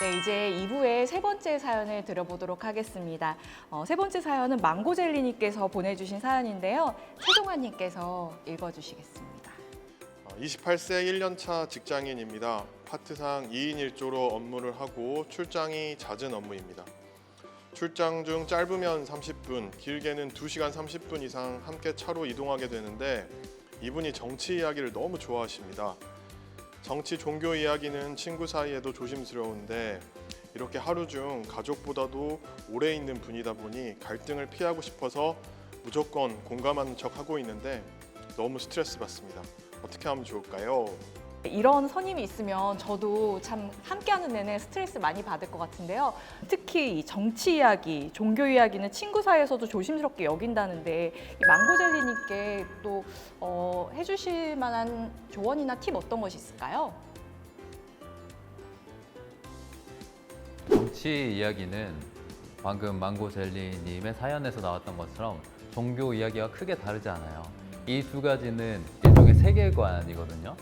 네, 이제 2부의 세 번째 사연을 들어보도록 하겠습니다. 세 번째 사연은 망고젤리님께서 보내주신 사연인데요. 최동환님께서 읽어주시겠습니다. 28세 1년차 직장인입니다. 파트상 2인 1조로 업무를 하고 출장이 잦은 업무입니다. 출장 중 짧으면 30분, 길게는 2시간 30분 이상 함께 차로 이동하게 되는데 이분이 정치 이야기를 너무 좋아하십니다. 정치, 종교 이야기는 친구 사이에도 조심스러운데 이렇게 하루 중 가족보다도 오래 있는 분이다 보니 갈등을 피하고 싶어서 무조건 공감하는 척 하고 있는데 너무 스트레스 받습니다. 어떻게 하면 좋을까요? 이런 선임이 있으면 저도 참 함께하는 내내 스트레스 많이 받을 것 같은데요. 특히 이 정치 이야기, 종교 이야기는 친구 사이에서도 조심스럽게 여긴다는데 이 망고젤리님께 또 해주실 만한 조언이나 팁 어떤 것이 있을까요? 정치 이야기는 방금 망고젤리님의 사연에서 나왔던 것처럼 종교 이야기와 크게 다르지 않아요. 이 두 가지는 일종의 세계관이거든요.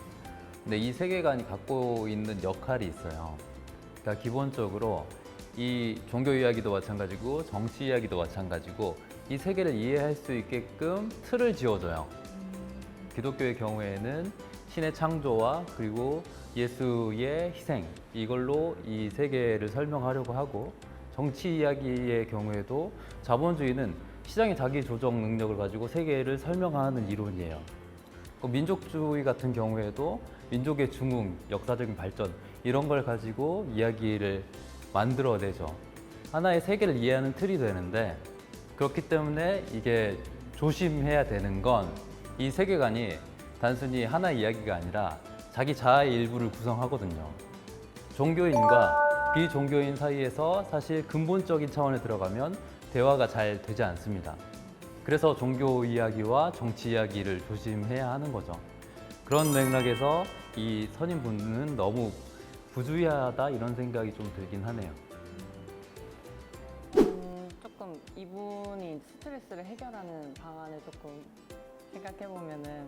근데 이 세계관이 갖고 있는 역할이 있어요. 그러니까 기본적으로 이 종교 이야기도 마찬가지고 정치 이야기도 마찬가지고 이 세계를 이해할 수 있게끔 틀을 지어줘요. 기독교의 경우에는 신의 창조와 그리고 예수의 희생, 이걸로 이 세계를 설명하려고 하고, 정치 이야기의 경우에도 자본주의는 시장의 자기 조정 능력을 가지고 세계를 설명하는 이론이에요. 민족주의 같은 경우에도 민족의 중흥, 역사적인 발전 이런 걸 가지고 이야기를 만들어내죠. 하나의 세계를 이해하는 틀이 되는데, 그렇기 때문에 이게 조심해야 되는 건 이 세계관이 단순히 하나의 이야기가 아니라 자기 자아의 일부를 구성하거든요. 종교인과 비종교인 사이에서 사실 근본적인 차원에 들어가면 대화가 잘 되지 않습니다. 그래서 종교 이야기와 정치 이야기를 조심해야 하는 거죠. 그런 맥락에서 이 선임분은 너무 부주의하다 이런 생각이 좀 들긴 하네요. 조금 이분이 스트레스를 해결하는 방안을 조금 생각해보면은,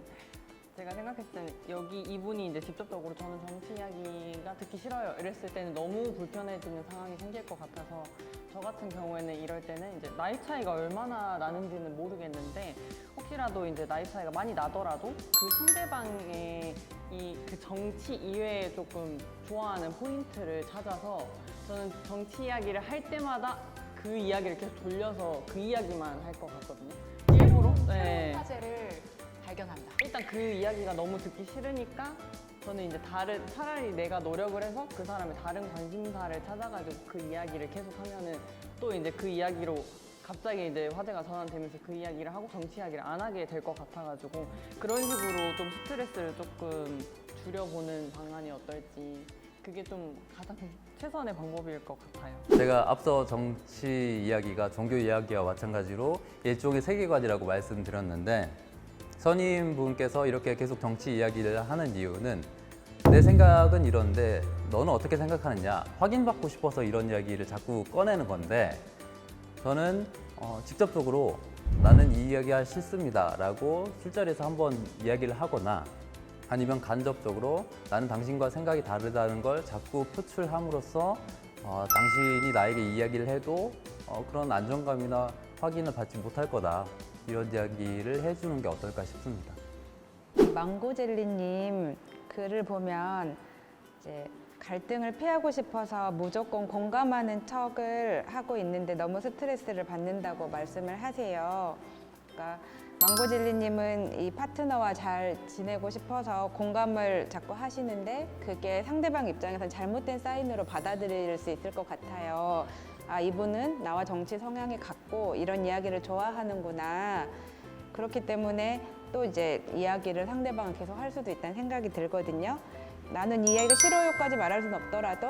제가 생각했을 때는 여기 이분이 이제 직접적으로 저는 정치 이야기가 듣기 싫어요 이랬을 때는 너무 불편해지는 상황이 생길 것 같아서, 저 같은 경우에는 이럴 때는 이제 나이 차이가 얼마나 나는지는 모르겠는데 혹시라도 이제 나이 차이가 많이 나더라도 그 상대방의 그 정치 이외에 조금 좋아하는 포인트를 찾아서, 저는 정치 이야기를 할 때마다 그 이야기를 계속 돌려서 그 이야기만 할 것 같거든요. 일부러? 네. 화제를 발견한다. 일단 그 이야기가 너무 듣기 싫으니까 저는 이제 차라리 내가 노력을 해서 그 사람의 다른 관심사를 찾아가지고 그 이야기를 계속 하면은 또 이제 그 이야기로 갑자기 이제 화제가 전환되면서 그 이야기를 하고 정치 이야기를 안 하게 될 것 같아가지고, 그런 식으로 좀 스트레스를 조금 줄여보는 방안이 어떨지, 그게 좀 가장 최선의 방법일 것 같아요. 제가 앞서 정치 이야기가 종교 이야기와 마찬가지로 일종의 세계관이라고 말씀드렸는데, 선임분께서 이렇게 계속 정치 이야기를 하는 이유는 내 생각은 이런데 너는 어떻게 생각하느냐 확인받고 싶어서 이런 이야기를 자꾸 꺼내는 건데, 저는 직접적으로 나는 이 이야기가 싫습니다 라고 술자리에서 한번 이야기를 하거나, 아니면 간접적으로 나는 당신과 생각이 다르다는 걸 자꾸 표출함으로써 당신이 나에게 이야기를 해도 그런 안정감이나 확인을 받지 못할 거다, 이런 이야기를 해주는 게 어떨까 싶습니다. 망고젤리님 글을 보면 이제 갈등을 피하고 싶어서 무조건 공감하는 척을 하고 있는데 너무 스트레스를 받는다고 말씀을 하세요. 그러니까 망고젤리님은 이 파트너와 잘 지내고 싶어서 공감을 자꾸 하시는데 그게 상대방 입장에서는 잘못된 사인으로 받아들일 수 있을 것 같아요. 아, 이분은 나와 정치 성향이 같고 이런 이야기를 좋아하는구나. 그렇기 때문에 또 이제 이야기를 상대방은 계속 할 수도 있다는 생각이 들거든요. 나는 이 이야기가 싫어요까지 말할 수는 없더라도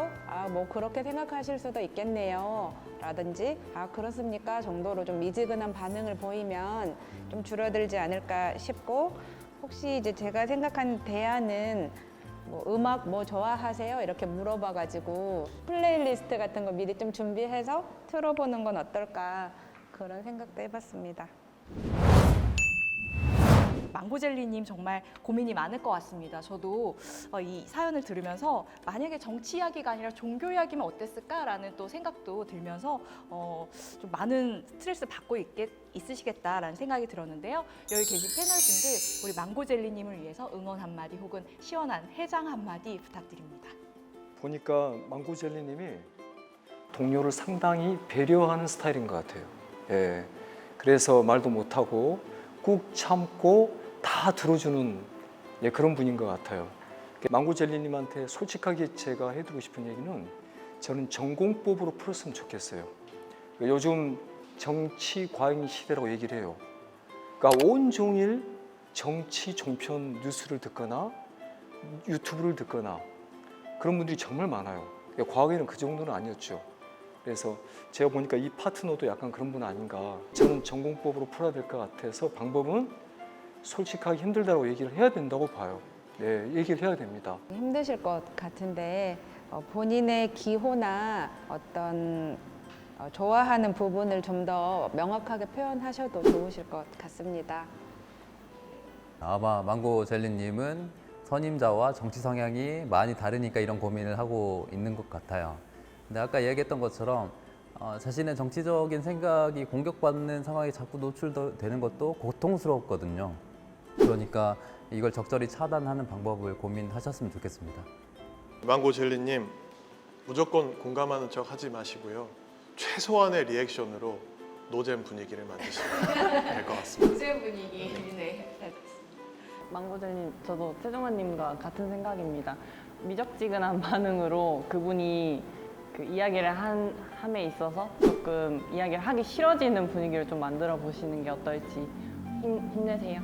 뭐 그렇게 생각하실 수도 있겠네요 라든지 그렇습니까 정도로 좀 미지근한 반응을 보이면 좀 줄어들지 않을까 싶고, 혹시 이제 제가 생각한 대안은 뭐 음악 뭐 좋아하세요? 이렇게 물어봐가지고 플레이리스트 같은 거 미리 좀 준비해서 틀어보는 건 어떨까, 그런 생각도 해봤습니다. 망고젤리님 정말 고민이 많을 것 같습니다. 저도 이 사연을 들으면서 만약에 정치 이야기가 아니라 종교 이야기면 어땠을까라는 또 생각도 들면서 좀 많은 스트레스 받고 있으시겠다라는 생각이 들었는데요. 여기 계신 패널분들 우리 망고젤리님을 위해서 응원 한마디 혹은 시원한 해장 한마디 부탁드립니다. 보니까 망고젤리님이 동료를 상당히 배려하는 스타일인 것 같아요. 예, 그래서 말도 못하고 꾹 참고 다 들어주는 그런 분인 것 같아요. 망고젤리님한테 솔직하게 제가 해드리고 싶은 얘기는 저는 전공법으로 풀었으면 좋겠어요. 요즘 정치 과잉 시대라고 얘기를 해요. 그러니까 온종일 정치 종편 뉴스를 듣거나 유튜브를 듣거나 그런 분들이 정말 많아요. 과거에는 그 정도는 아니었죠. 그래서 제가 보니까 이 파트너도 약간 그런 분 아닌가. 저는 전공법으로 풀어야 될 것 같아서 방법은 솔직하게 힘들다고 얘기를 해야 된다고 봐요. 네, 얘기를 해야 됩니다. 힘드실 것 같은데 본인의 기호나 어떤 좋아하는 부분을 좀 더 명확하게 표현하셔도 좋으실 것 같습니다. 아마 망고젤리님은 선임자와 정치 성향이 많이 다르니까 이런 고민을 하고 있는 것 같아요. 근데 아까 얘기했던 것처럼 자신의 정치적인 생각이 공격받는 상황에 자꾸 노출되는 것도 고통스럽거든요. 그러니까 이걸 적절히 차단하는 방법을 고민하셨으면 좋겠습니다. 망고젤리님, 무조건 공감하는 척 하지 마시고요. 최소한의 리액션으로 노잼 분위기를 만드시면 될 것 같습니다. 무슨 분위기? 망고젤님, 저도 최종환님과 같은 생각입니다. 미적지근한 반응으로 그분이 그 이야기를 함에 있어서 조금 이야기를 하기 싫어지는 분위기를 좀 만들어 보시는 게 어떨지 힘내세요.